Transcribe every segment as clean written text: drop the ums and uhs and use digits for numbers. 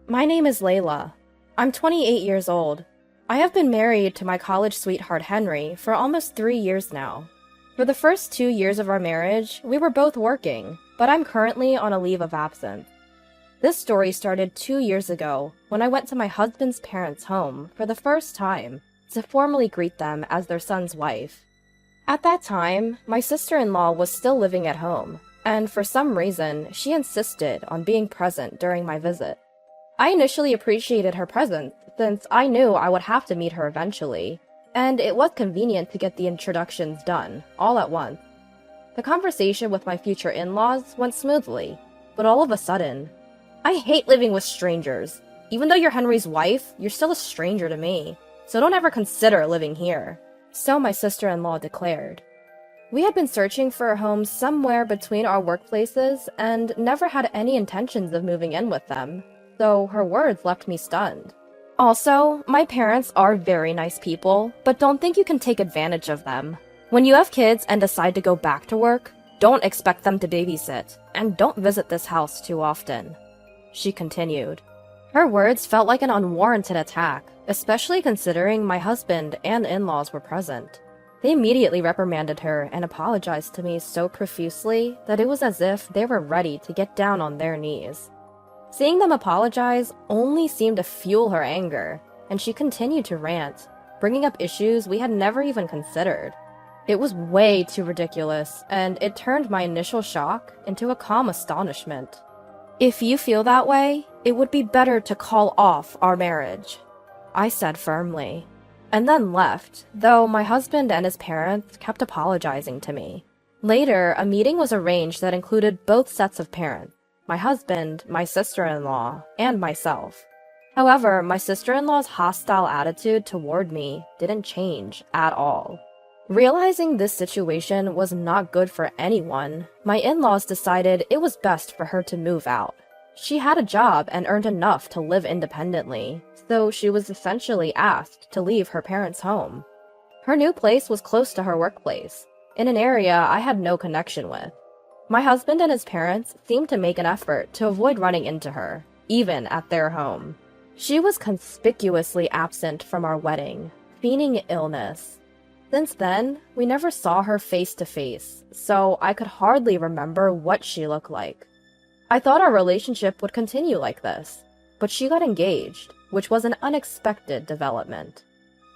My name is Layla. I'm 28 years old. I have been married to my college sweetheart Henry for almost 3 years now. For the first 2 years of our marriage, we were both working, but I'm currently on a leave of absence. This story started 2 years ago when I went to my husband's parents' home for the first time to formally greet them as their son's wife. At that time, my sister-in-law was still living at home, and for some reason, she insisted on being present during my visit. I initially appreciated her presence since I knew I would have to meet her eventually, and it was convenient to get the introductions done, all at once. The conversation with my future in-laws went smoothly, but all of a sudden, I hate living with strangers. Even though you're Henry's wife, you're still a stranger to me, so don't ever consider living here. So my sister-in-law declared. We had been searching for a home somewhere between our workplaces and never had any intentions of moving in with them, so her words left me stunned. Also, my parents are very nice people, but don't think you can take advantage of them. When you have kids and decide to go back to work, don't expect them to babysit, and don't visit this house too often. She continued. Her words felt like an unwarranted attack, especially considering my husband and in-laws were present. They immediately reprimanded her and apologized to me so profusely that it was as if they were ready to get down on their knees. Seeing them apologize only seemed to fuel her anger, and she continued to rant, bringing up issues we had never even considered. It was way too ridiculous, and it turned my initial shock into a calm astonishment. If you feel that way, it would be better to call off our marriage, I said firmly, and then left, though my husband and his parents kept apologizing to me. Later, a meeting was arranged that included both sets of parents, my husband, my sister-in-law, and myself. However, my sister-in-law's hostile attitude toward me didn't change at all. Realizing this situation was not good for anyone, my in-laws decided it was best for her to move out. She had a job and earned enough to live independently, so she was essentially asked to leave her parents' home. Her new place was close to her workplace, in an area I had no connection with. My husband and his parents seemed to make an effort to avoid running into her, even at their home. She was conspicuously absent from our wedding, feigning illness. Since then, we never saw her face to face, so I could hardly remember what she looked like. I thought our relationship would continue like this, but she got engaged, which was an unexpected development.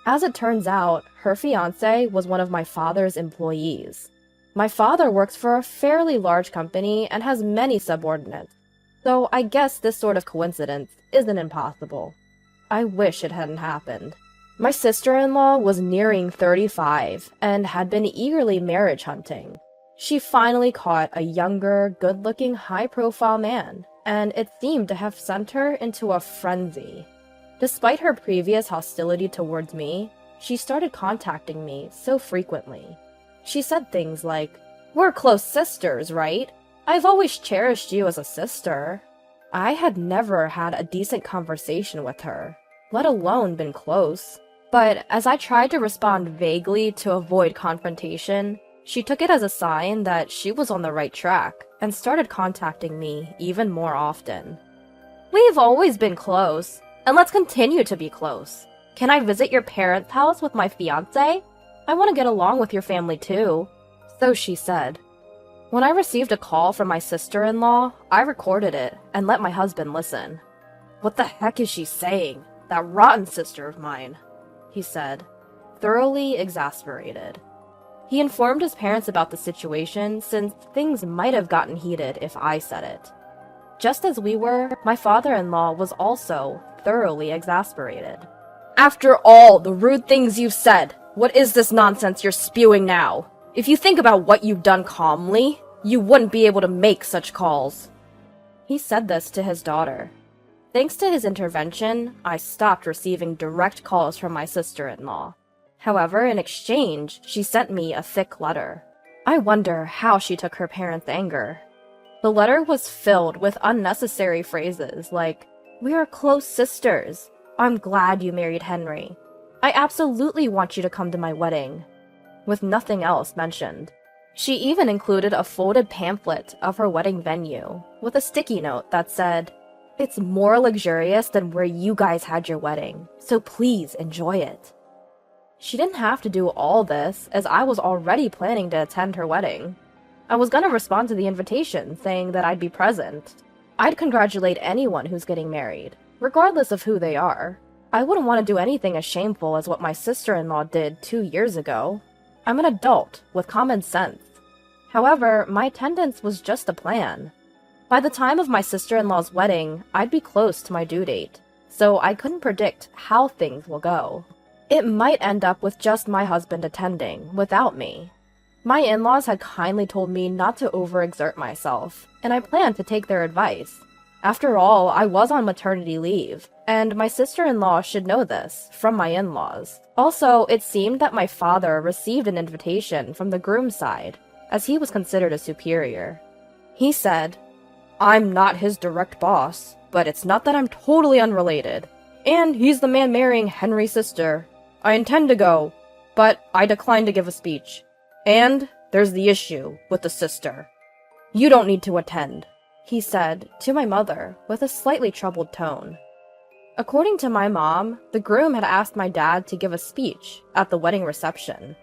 As it turns out, her fiancé was one of my father's employees. My father works for a fairly large company and has many subordinates, so I guess this sort of coincidence isn't impossible. I wish it hadn't happened. My sister-in-law was nearing 35 and had been eagerly marriage hunting. She finally caught a younger, good-looking, high-profile man, and it seemed to have sent her into a frenzy. Despite her previous hostility towards me, she started contacting me so frequently. She said things like, "We're close sisters, right? I've always cherished you as a sister." I had never had a decent conversation with her, let alone been close. But as I tried to respond vaguely to avoid confrontation, she took it as a sign that she was on the right track and started contacting me even more often. "We've always been close, and let's continue to be close. Can I visit your parents' house with my fiancé? I want to get along with your family too," so she said. When I received a call from my sister-in-law, I recorded it and let my husband listen. "What the heck is she saying? That rotten sister of mine," he said, thoroughly exasperated. He informed his parents about the situation since things might have gotten heated if I said it. Just as we were, my father-in-law was also thoroughly exasperated. "After all the rude things you've said, what is this nonsense you're spewing now? If you think about what you've done calmly, you wouldn't be able to make such calls." He said this to his daughter. Thanks to his intervention, I stopped receiving direct calls from my sister-in-law. However, in exchange, she sent me a thick letter. I wonder how she took her parents' anger. The letter was filled with unnecessary phrases like, "We are close sisters. I'm glad you married Henry. I absolutely want you to come to my wedding," with nothing else mentioned. She even included a folded pamphlet of her wedding venue, with a sticky note that said, It's more luxurious than where you guys had your wedding, so please enjoy it. She didn't have to do all this, as I was already planning to attend her wedding. I was gonna respond to the invitation, saying that I'd be present. I'd congratulate anyone who's getting married, regardless of who they are. I wouldn't want to do anything as shameful as what my sister-in-law did 2 years ago. I'm an adult, with common sense. However, my attendance was just a plan. By the time of my sister-in-law's wedding, I'd be close to my due date, so I couldn't predict how things will go. It might end up with just my husband attending, without me. My in-laws had kindly told me not to overexert myself, and I planned to take their advice. After all, I was on maternity leave, and my sister-in-law should know this, from my in-laws. Also, it seemed that my father received an invitation from the groom's side, as he was considered a superior. He said, "I'm not his direct boss, but it's not that I'm totally unrelated. And he's the man marrying Henry's sister. I intend to go, but I decline to give a speech. And there's the issue with the sister. You don't need to attend," he said to my mother with a slightly troubled tone. According to my mom, the groom had asked my dad to give a speech at the wedding reception.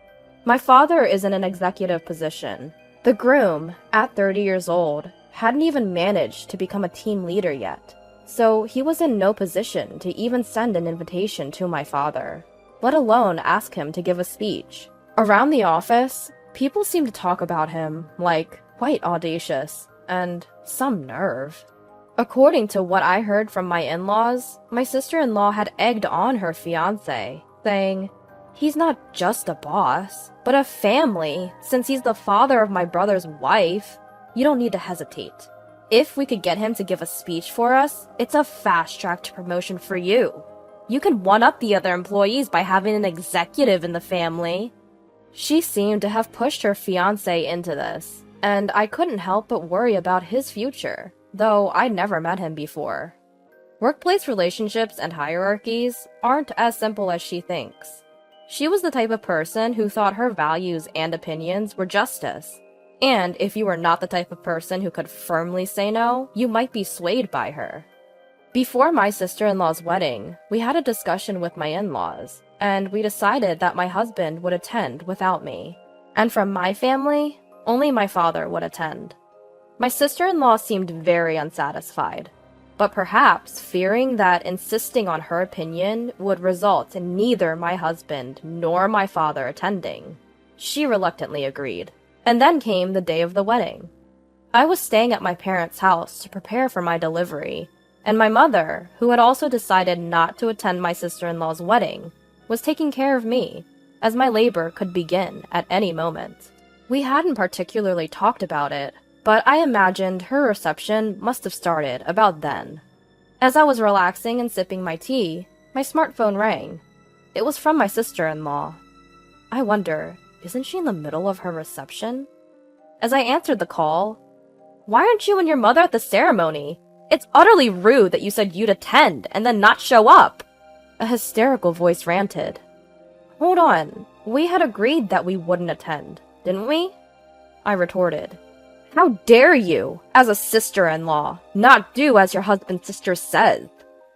My father is in an executive position. The groom, at 30 years old, hadn't even managed to become a team leader yet, so he was in no position to even send an invitation to my father, let alone ask him to give a speech. Around the office, people seemed to talk about him like quite audacious and some nerve. According to what I heard from my in-laws, my sister-in-law had egged on her fiancé, saying, "He's not just a boss, but a family, since he's the father of my brother's wife. You don't need to hesitate. If we could get him to give a speech for us, it's a fast-tracked promotion for you. You can one-up the other employees by having an executive in the family." She seemed to have pushed her fiancé into this, and I couldn't help but worry about his future, though I'd never met him before. Workplace relationships and hierarchies aren't as simple as she thinks. She was the type of person who thought her values and opinions were justice. And if you were not the type of person who could firmly say no, you might be swayed by her. Before my sister-in-law's wedding, we had a discussion with my in-laws, and we decided that my husband would attend without me. And from my family, only my father would attend. My sister-in-law seemed very unsatisfied, but perhaps fearing that insisting on her opinion would result in neither my husband nor my father attending. She reluctantly agreed. And then came the day of the wedding. I was staying at my parents' house to prepare for my delivery, and my mother, who had also decided not to attend my sister-in-law's wedding, was taking care of me, as my labor could begin at any moment. We hadn't particularly talked about it, but I imagined her reception must have started about then. As I was relaxing and sipping my tea, my smartphone rang. It was from my sister-in-law. I wonder, isn't she in the middle of her reception? As I answered the call, "Why aren't you and your mother at the ceremony? It's utterly rude that you said you'd attend and then not show up." A hysterical voice ranted. "Hold on, we had agreed that we wouldn't attend, didn't we?" I retorted. "How dare you, as a sister-in-law, not do as your husband's sister says?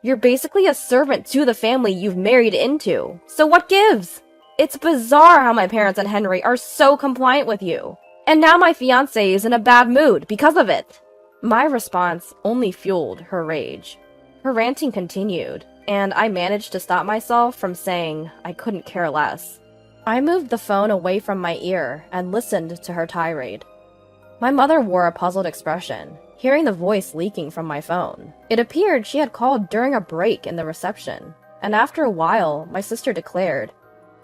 You're basically a servant to the family you've married into, so what gives? It's bizarre how my parents and Henry are so compliant with you. And now my fiancé is in a bad mood because of it." My response only fueled her rage. Her ranting continued, and I managed to stop myself from saying I couldn't care less. I moved the phone away from my ear and listened to her tirade. My mother wore a puzzled expression, hearing the voice leaking from my phone. It appeared she had called during a break in the reception, and after a while, my sister declared,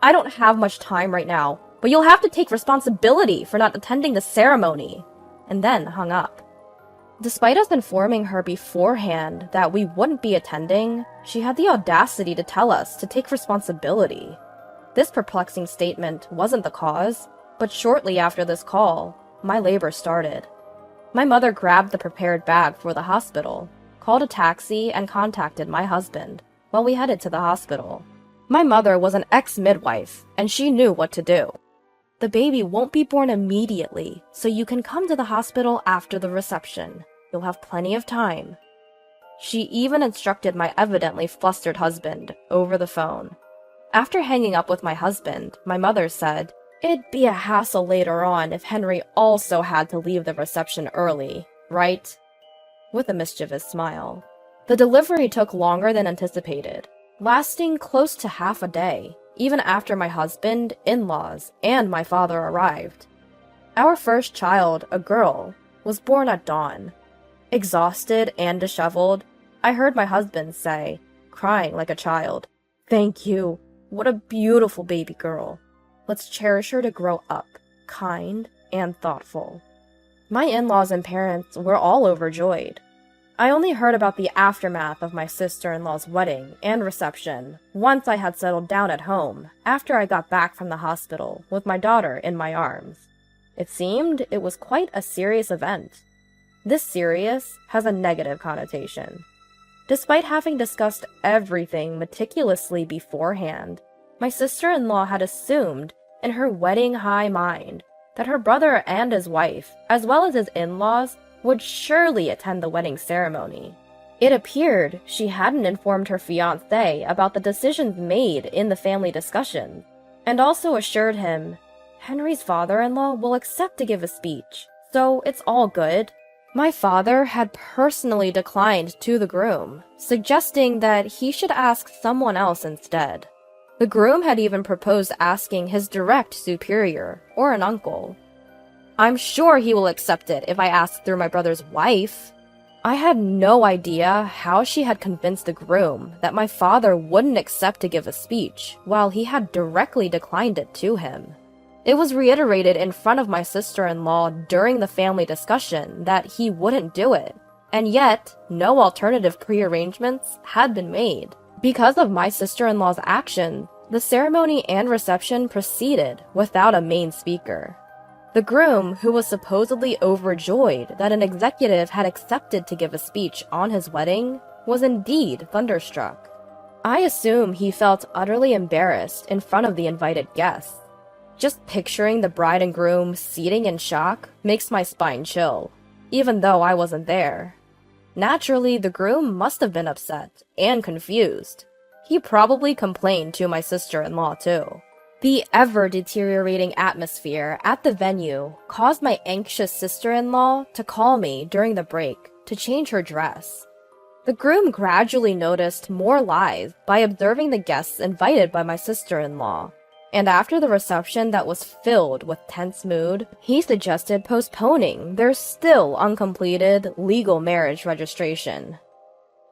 "I don't have much time right now, but you'll have to take responsibility for not attending the ceremony," and then hung up. Despite us informing her beforehand that we wouldn't be attending, she had the audacity to tell us to take responsibility. This perplexing statement wasn't the cause, but shortly after this call, my labor started. My mother grabbed the prepared bag for the hospital, called a taxi, and contacted my husband while we headed to the hospital. My mother was an ex-midwife, and she knew what to do. "The baby won't be born immediately, so you can come to the hospital after the reception. You'll have plenty of time." She even instructed my evidently flustered husband over the phone. After hanging up with my husband, my mother said, "It'd be a hassle later on if Henry also had to leave the reception early, right?" With a mischievous smile. The delivery took longer than anticipated, lasting close to half a day, even after my husband, in-laws, and my father arrived. Our first child, a girl, was born at dawn. Exhausted and disheveled, I heard my husband say, crying like a child, "Thank you. What a beautiful baby girl. Let's cherish her to grow up, kind and thoughtful." My in-laws and parents were all overjoyed. I only heard about the aftermath of my sister-in-law's wedding and reception once I had settled down at home after I got back from the hospital with my daughter in my arms. It seemed it was quite a serious event. This serious has a negative connotation. Despite having discussed everything meticulously beforehand, my sister-in-law had assumed in her wedding-high mind that her brother and his wife, as well as his in-laws, would surely attend the wedding ceremony. It appeared she hadn't informed her fiancé about the decisions made in the family discussion, and also assured him, "Henry's father-in-law will accept to give a speech, so it's all good." My father had personally declined to the groom, suggesting that he should ask someone else instead. The groom had even proposed asking his direct superior, or an uncle. "I'm sure he will accept it if I ask through my brother's wife." I had no idea how she had convinced the groom that my father wouldn't accept to give a speech, while he had directly declined it to him. It was reiterated in front of my sister-in-law during the family discussion that he wouldn't do it, and yet no alternative prearrangements had been made. Because of my sister-in-law's action, the ceremony and reception proceeded without a main speaker. The groom, who was supposedly overjoyed that an executive had accepted to give a speech on his wedding, was indeed thunderstruck. I assume he felt utterly embarrassed in front of the invited guests. Just picturing the bride and groom seating in shock makes my spine chill, even though I wasn't there. Naturally, the groom must have been upset and confused. He probably complained to my sister-in-law too. The ever-deteriorating atmosphere at the venue caused my anxious sister-in-law to call me during the break to change her dress. The groom gradually noticed more lies by observing the guests invited by my sister-in-law, and after the reception that was filled with tense mood, he suggested postponing their still uncompleted legal marriage registration.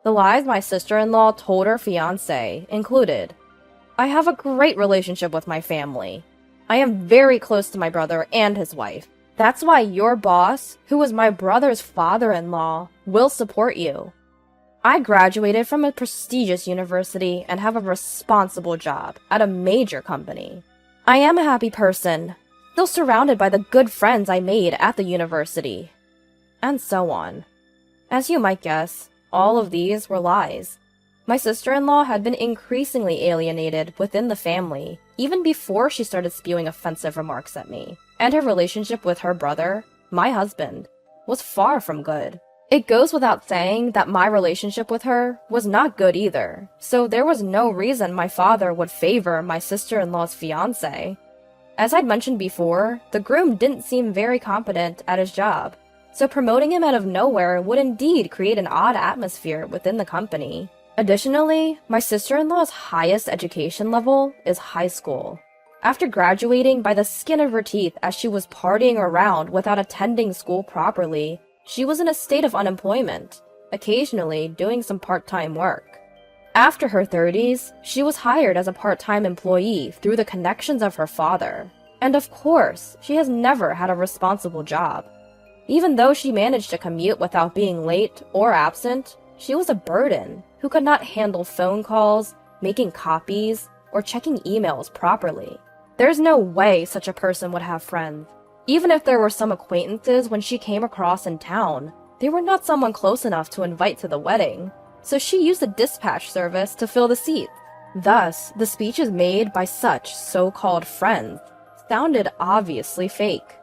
The lies my sister-in-law told her fiancé included, "I have a great relationship with my family. I am very close to my brother and his wife. That's why your boss, who is my brother's father-in-law, will support you. I graduated from a prestigious university and have a responsible job at a major company. I am a happy person, still surrounded by the good friends I made at the university." And so on. As you might guess, all of these were lies. My sister-in-law had been increasingly alienated within the family, even before she started spewing offensive remarks at me, and her relationship with her brother, my husband, was far from good. It goes without saying that my relationship with her was not good either, so there was no reason my father would favor my sister-in-law's fiancé. As I'd mentioned before, the groom didn't seem very competent at his job, so promoting him out of nowhere would indeed create an odd atmosphere within the company. Additionally, my sister-in-law's highest education level is high school. After graduating by the skin of her teeth as she was partying around without attending school properly, she was in a state of unemployment, occasionally doing some part-time work. After her 30s, she was hired as a part-time employee through the connections of her father. And of course, she has never had a responsible job. Even though she managed to commute without being late or absent, she was a burden who could not handle phone calls, making copies, or checking emails properly. There's no way such a person would have friends. Even if there were some acquaintances when she came across in town, they were not someone close enough to invite to the wedding, so she used a dispatch service to fill the seats. Thus, the speeches made by such so-called friends sounded obviously fake.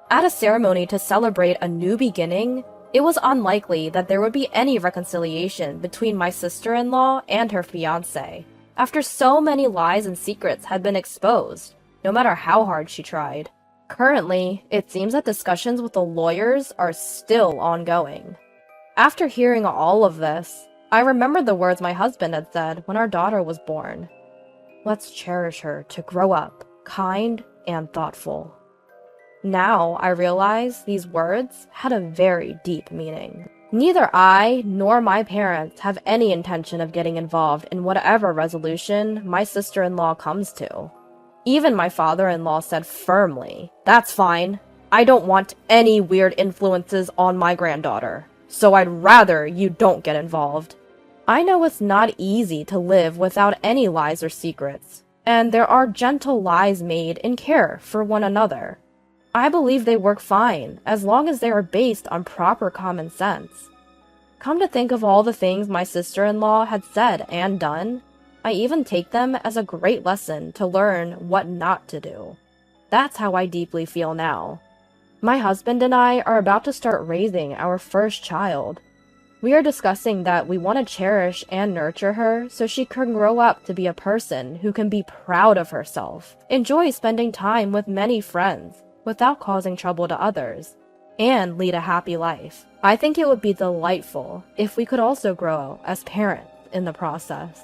At a ceremony to celebrate a new beginning, It was unlikely that there would be any reconciliation between my sister-in-law and her fiancé, after so many lies and secrets had been exposed, no matter how hard she tried. Currently, it seems that discussions with the lawyers are still ongoing. After hearing all of this, I remembered the words my husband had said when our daughter was born. Let's cherish her to grow up, kind and thoughtful. Now I realize these words had a very deep meaning. Neither I nor my parents have any intention of getting involved in whatever resolution my sister-in-law comes to. Even my father-in-law said firmly, "That's fine. I don't want any weird influences on my granddaughter, so I'd rather you don't get involved." I know it's not easy to live without any lies or secrets, and there are gentle lies made in care for one another. I believe they work fine, as long as they are based on proper common sense. Come to think of all the things my sister-in-law had said and done, I even take them as a great lesson to learn what not to do. That's how I deeply feel now. My husband and I are about to start raising our first child. We are discussing that we want to cherish and nurture her so she can grow up to be a person who can be proud of herself, enjoy spending time with many friends, without causing trouble to others, and lead a happy life. I think it would be delightful if we could also grow as parents in the process.